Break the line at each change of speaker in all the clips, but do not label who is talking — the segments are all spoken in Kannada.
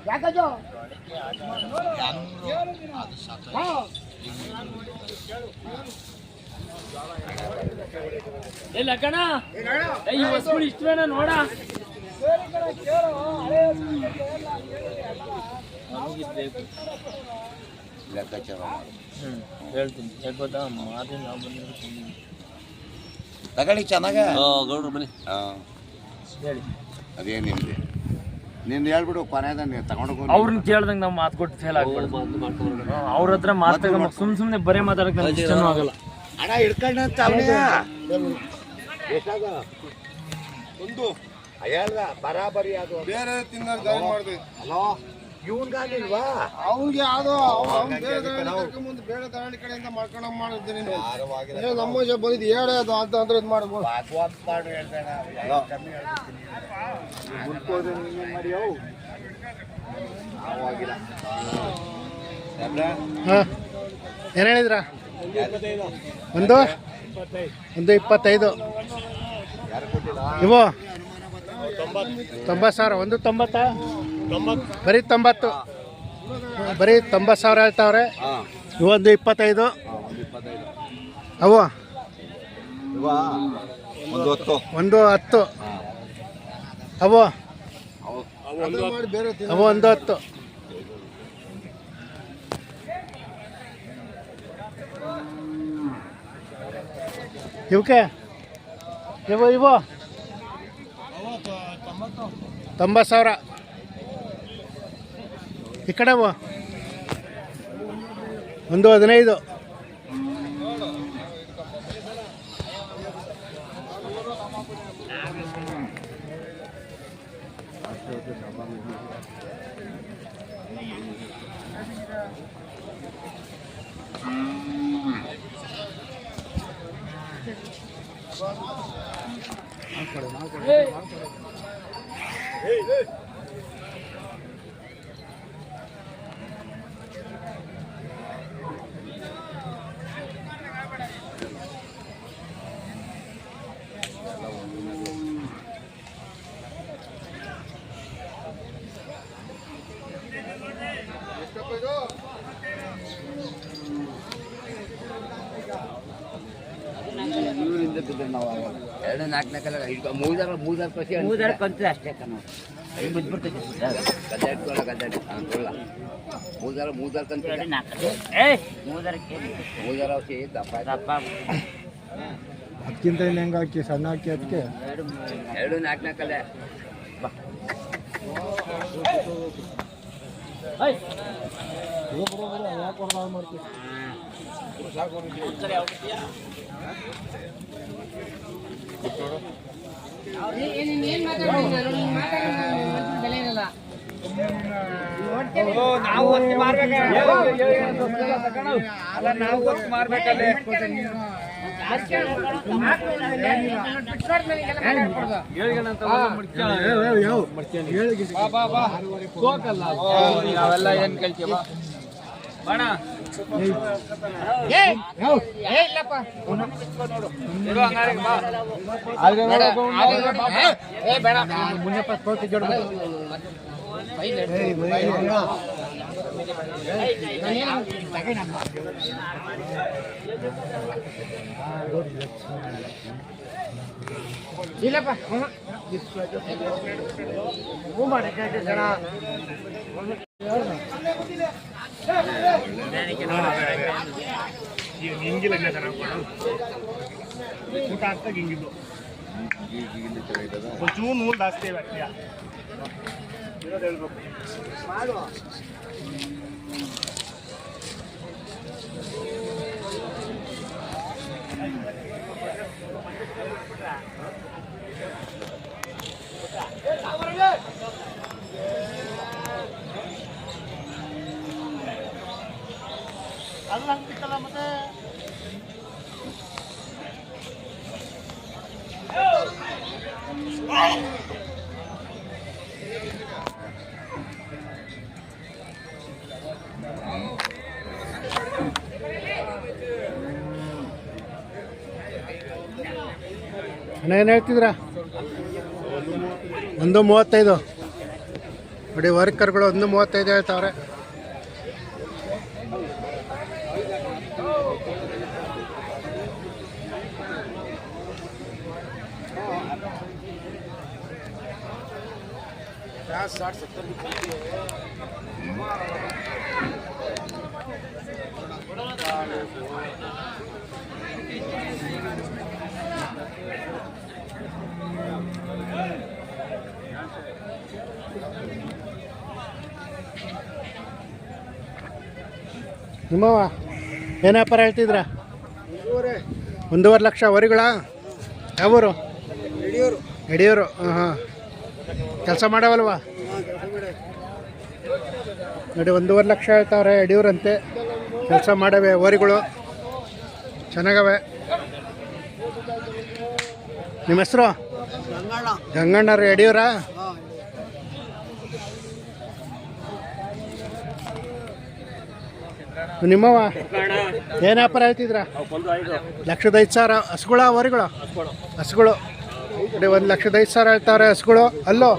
ಯಾಕೋ
ಲಕ್ಕಣ ಈ ವಸ್ತುಗಳು ಇಷ್ಟವೇನ ನೋಡ ಹೇಳ್ತೀನಿ ಹೇಳ್ಬೋದಾ ಮಾತಿನ ನಾವು ಬಂದಿರ್ತೀನಿ
ತಗೊಳ್ಳಿ ಚೆನ್ನಾಗ
ಗೌಡ್ರ ಮನೆ
ಹೇಳಿ
ಅದೇ ನಿಮ್ದು ನಿಂದು ಹೇಳ್ಬಿಡು ಕೊನೆಯದ ನೀವು ತಗೊಂಡು
ಅವ್ರನ್ನ ಕೇಳ್ದಂಗೆ ನಾವು ಮಾತು ಕೊಟ್ಟು ಫೇಲ್ ಆಗ್ಬಾರ್ದು ಅವ್ರ ಹತ್ರ ಮಾತಾಗ ಸುಮ್ಮನೆ ಬರೇ ಮಾತಾಡಕ್ಕೆ ನಮ್ಗೆ ಇಷ್ಟನೂ ಆಗಲ್ಲ
ಹಣ ಹಿಡ್ಕೊಂಡ ಎಷ್ಟಾಗ ಒಂದು ಹೇಳ್ದ ಬರಾಬರಿ ಅದು
ಬೇರೆ ತಿನ್ನೋರು ದಾನ ಮಾಡಿದೆ
ಹಲೋ ಇವನ್ಗಾಗಿಲ್ವಾ
ಅವ್ನಿಗೆ ಯಾವುದೋ ಬೇರೆ ಮುಂದೆ ಬೇರೆ ದಾರಣಿ ಕಡೆಯಿಂದ ಮಾಡ್ಕೊಂಡು ಮಾಡಿದ್ದೆ ನೀನು ನಮ್ಮ ಬಂದಿದ್ದು ಹೇಳೇ ಅದು ಅಂತ ಅಂದ್ರೆ ಇದು ಮಾಡ್ಬೋದು
ಮಾಡಿ ಹೇಳ್ಬೇಡ ಕಮ್ಮಿ ಹೇಳ್ಬಿಡ್ತೀನಿ ಮುಂದ್ಕೋದು ನೀನು ಮಾಡಿ ಅವು ಆಗಿಲ್ಲ
ಏನು ಹೇಳಿದ್ರ ಒಂದು 25 ಇವು 90,000 ಒಂದು 90 ಬರೀ 90 ಬರೀ 90,000 ಹೇಳ್ತಾವ್ರೆ ಇವೊಂದು 25 ಅವು ಒಂದು 10 ಅವು ಅವು ಒಂದು 10 ಇವಕ್ಕೆ ಇವು 90,000 ಈ ಕಡೆ ಒಂದು 15
ಎರಡು 4 ಮೂದಾರ ಕಂತು ಅಷ್ಟೇ ಬಿದ್ಬಿಡ್ತೈತಿ ಮೂದಾರ ಕಂತು ಮೂದಾರ ದಪ್ಪ
ಅದಕ್ಕಿಂತ ಇನ್ನು ಹೆಂಗೆ ಹಾಕಿ ಸಣ್ಣ ಹಾಕಿ ಅದಕ್ಕೆ
ಎರಡು 4
ನಾವೆಲ್ಲ ಏನ್ ಕೇಳ್ತೀವ ಬಣ
ಇಲ್ಲಪ್ಪ ಹೂ ಮಾಡಿ ಜನ
ಹಿಂಗಿಲ್ಲ ಊಟ ಆಗ್ತಾ ಹಿಂಗಿದ್ದು ಒಂಚೂರು ನೂರು ಜಾಸ್ತಿ ಇರೋದು ಹೇಳ್ಬೇಕು ಅದು ಹಂಗಿತ್ತಲ್ಲ ಮತ್ತೆ ಅಣ್ಣ ಏನು ಹೇಳ್ತಿದ್ರಾ? 1:35 ನೋಡಿ ವರ್ಕರ್ಗಳು 1:35 ಹೇಳ್ತಾವ್ರೆ. ನಿಮ್ಮವ ಏನು ವ್ಯಾಪಾರ ಹೇಳ್ತಿದ್ರ? 1.5 ಲಕ್ಷ ವರಿಗಳ ಯಾವೂರು? ಯಡಿಯೂರು. ಹಾಂ ಕೆಲಸ ಮಾಡವಲ್ವಾ? ನೋಡಿ 1.5 ಲಕ್ಷ ಹೇಳ್ತಾವ್ರೆ. ಯಡಿಯೂರಂತೆ ಕೆಲಸ ಮಾಡವೆ ವರಿಗಳು ಚೆನ್ನಾಗವೆ. ನಿಮ್ಮ ಹೆಸರು? ಗಂಗಣ್ಣರು. ಯಡಿಯೂರ? ನಿಮ್ಮವ ಏನು ವ್ಯಾಪಾರ ಹೇಳ್ತಿದ್ರ? 1,05,000. ಹಸುಗಳ ವರಿಗಳು? ಹಸುಗಳು ನೋಡಿ 1,05,000 ಹೇಳ್ತಾರೆ ಹಸುಗಳು. ಅಲ್ಲೋ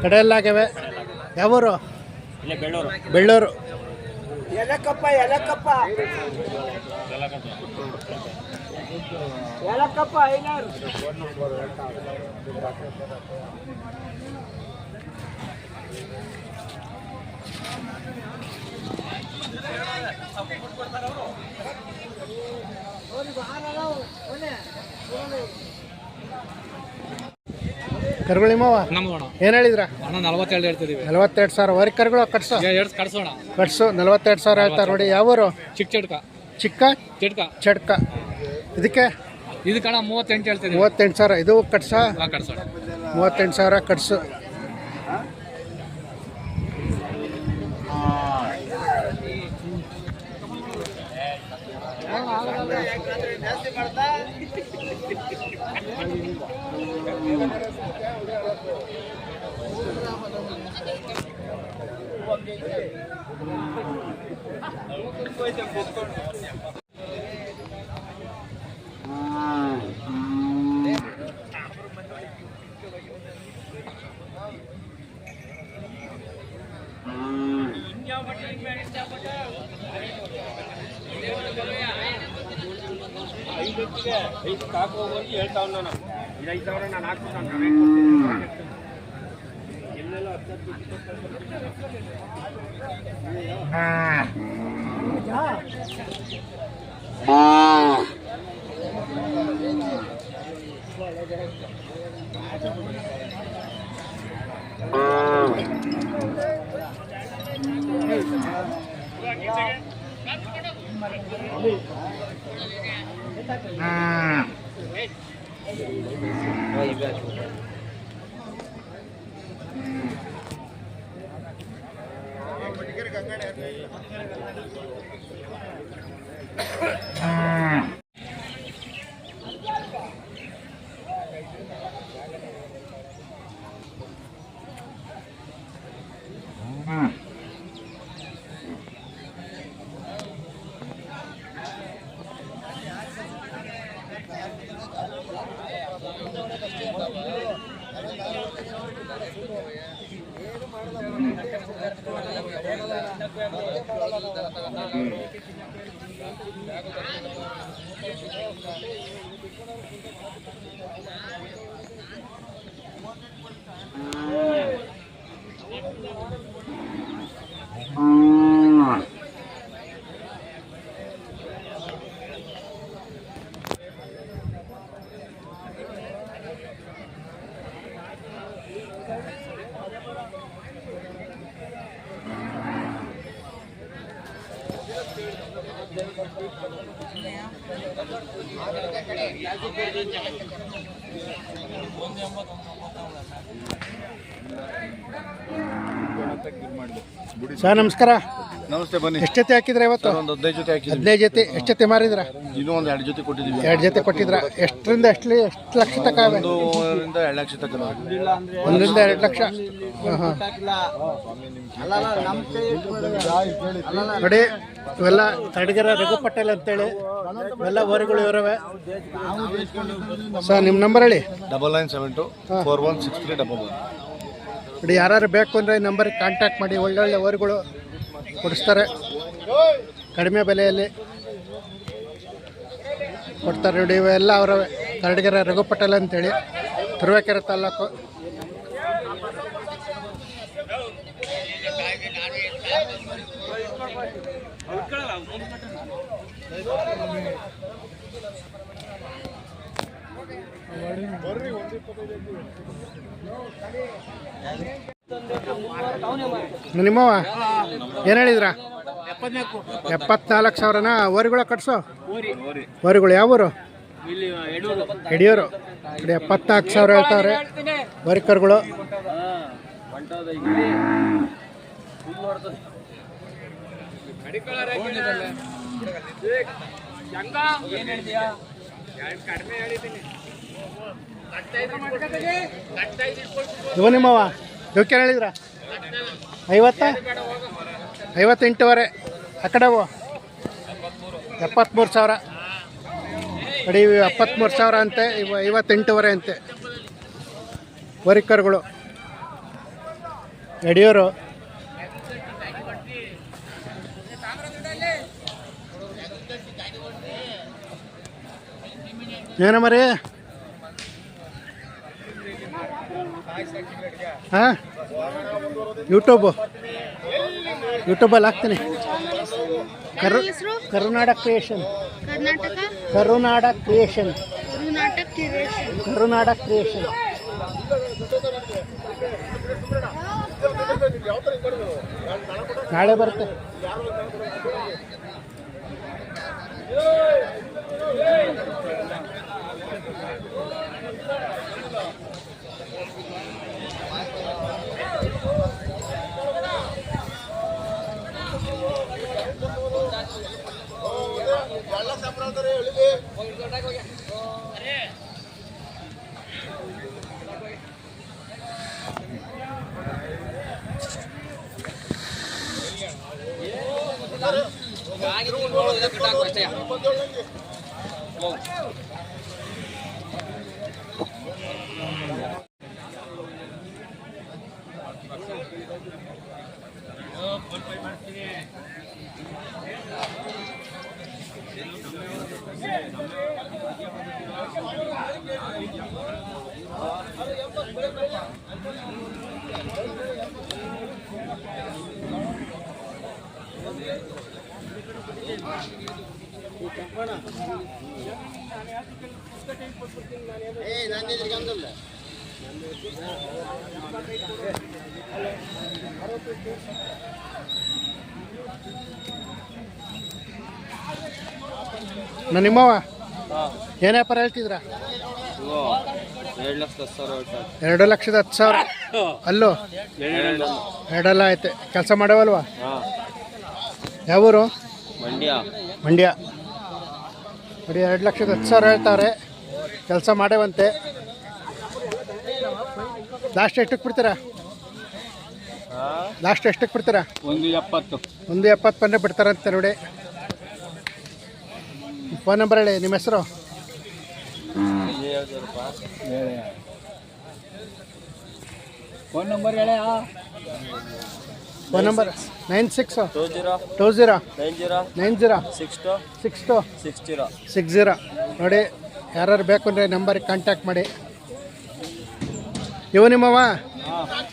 ಕಡೆಯಲ್ಲಾಗ್ಯವೆ. ಯಾವೂರು? ಬೆಳ್ಳೂರು. ಕರುಗಳು ನಿಮ್ಮವ ಏನು ಹೇಳಿದ್ರ?
42 ಹೇಳ್ತಿದೀವಿ.
42,000 ವರಿ ಕರುಗಳು. ಕಟ್ಸು 42,000 ಹೇಳ್ತಾರೆ ನೋಡಿ. ಯಾವೂರು? ಚಿಕ್ಕ ಚಡ್ಕ. ಇದಕ್ಕೆ
38 ಹೇಳ್ತಿದೀವಿ.
38,000. ಇದು ಕಟ್ಸ 38,000 ಕಟ್ಸು.
ಸರ್ ನಮಸ್ಕಾರ.
ನಮಸ್ತೆ, ಬನ್ನಿ.
ಎಷ್ಟು ಜೊತೆ ಹಾಕಿದ್ರೆ ಇವತ್ತು?
ಒಂದು 15 ಜೊತೆ ಹಾಕಿದ್ವಿ.
15 ಜೊತೆ. ಎಷ್ಟು ಜೊತೆ ಮಾರಿದ್ರ?
ಇನ್ನೂ ಒಂದು 2 ಜೊತೆ ಕೊಟ್ಟಿದ್ದೀವಿ.
2 ಜೊತೆ ಕೊಟ್ಟಿದ್ರ? ಎಷ್ಟರಿಂದ ಎಷ್ಟು ಲಕ್ಷ ತನಕ?
1ರಿಂದ 2 ಲಕ್ಷ ತನಕ.
1ರಿಂದ 2 ಲಕ್ಷ. ನೋಡಿ ಇವೆಲ್ಲ ತಡಗೆರೆ ರಘು ಪಟೇಲ್ ಅಂತೇಳಿ ಇವೆಲ್ಲ ಓರಿಗಳು ಇರವೆ. ಸರ್ ನಿಮ್ಮ ನಂಬರ್ ಹೇಳಿ.
9972 416311.
ನೋಡಿ ಯಾರು ಬೇಕು ಅಂದರೆ ಈ ನಂಬರಿಗೆ ಕಾಂಟ್ಯಾಕ್ಟ್ ಮಾಡಿ. ಒಳ್ಳೊಳ್ಳೆ ಓರಿಗಳು ಕೊಡಿಸ್ತಾರೆ, ಕಡಿಮೆ ಬೆಲೆಯಲ್ಲಿ ಕೊಡ್ತಾರೆ. ನೋಡಿ ಇವೆಲ್ಲ ಅವರವೇ. ತರಟಗೆರೆ ರಘು ಪಟೇಲ್ ಅಂತೇಳಿ, ತುರುವೇಕೆರೆ ತಾಲೂಕು. ನಿಮ್ಮವ ಏನು ಹೇಳಿದ್ರ? 74,000ನ? ಓರಿಗಳ ಕಟ್ಸೋ ಓರಿಗಳು ಯಾವೂರು? ಯಡಿಯೂರು. ನೋಡಿ 74,000 ಹೇಳ್ತಾವ್ರೆ ಓರಿಕರುಗಳು. ಇವ ನಿಮ್ಮವ ಇವಕ್ಕೆ ಹೇಳಿದ್ರ? 58,000. ಆ ಕಡೆವು 73,000. ನೋಡಿ ಇವು 73,000 ಅಂತೆ, ಇವು 58,000 ಅಂತೆ ವರಿಕರುಗಳು. ಯಡಿಯೂರು. ಏನ ಮರಿ? ಹಾಂ, ಯೂಟ್ಯೂಬಲ್ಲಿ ಹಾಕ್ತೀನಿ. ಕರುನಾಡ ಕ್ರಿಯೇಷನ್. ನಾಳೆ ಬರುತ್ತೆ. ನಿಮ್ಮವ ಏನು ವ್ಯಾಪಾರ ಹೇಳ್ತಿದ್ರ? 2,10,000. ಅಲ್ಲೋ 2 ಐತೆ. ಕೆಲಸ ಮಾಡವಲ್ವಾ? ಯಾವೂರು? ಮಂಡ್ಯ. ನೋಡಿ 2,10,000 ಹೇಳ್ತಾರೆ. ಕೆಲಸ ಮಾಡೇವಂತೆ. ಲಾಸ್ಟ್ ಎಷ್ಟಕ್ಕೆ ಬಿಡ್ತೀರಾ? ಲಾಸ್ಟ್ ಎಷ್ಟಕ್ಕೆ ಬಿಡ್ತೀರಾ? 1,70 ಬಂದರೆ ಬಿಡ್ತಾರಂತೆ ನೋಡಿ. ಫೋನ್ ನಂಬರ್ ಹೇಳಿ. ನಿಮ್ಮ ಹೆಸರು?
ಫೋನ್ ನಂಬರ್ ಹೇಳಿ.
ಫೋನ್ ನಂಬರ್ 9620906260 ನೋಡಿ. ಯಾರು ಬೇಕು ಅಂದರೆ ನಂಬರಿಗೆ ಕಾಂಟ್ಯಾಕ್ಟ್ ಮಾಡಿ. ಇವು ನಿಮ್ಮವ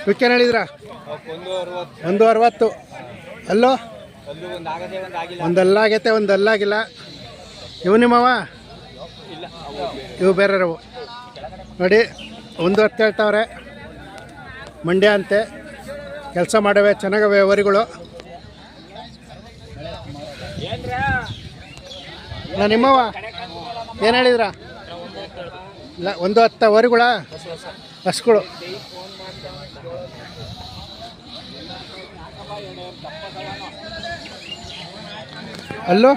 ಇವಕ್ಕೇನು ಹೇಳಿದ್ರ? 160. ಅಲ್ಲೋ ಒಂದಲ್ಲಾಗೈತೆ, ಒಂದಲ್ಲಾಗಿಲ್ಲ. ಇವು ನಿಮ್ಮವ? ಇವು ಬೇರೆಯವು ನೋಡಿ. 110 ಹೇಳ್ತಾವ್ರೆ. ಮಂಡ್ಯ ಅಂತೆ. ಕೆಲಸ ಮಾಡವೆ, ಚೆನ್ನಾಗವೆ ವರಿಗಳು. ನಿಮ್ಮವ ಏನು ಹೇಳಿದ್ರ? ಇಲ್ಲ 110 ವರಿಗಳ ಹಸುಗಳು. ಅಲ್ಲೂ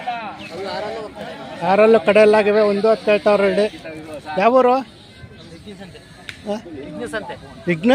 ಆರಲ್ಲೂ ಕಡೆಯಲ್ಲಾಗಿವೆ 110 ಹೇಳ್ತಾವ್ರೆ ಹೇಳಿ. ಯಾವೂರು? ಹಾಂ ವಿಘ್ನ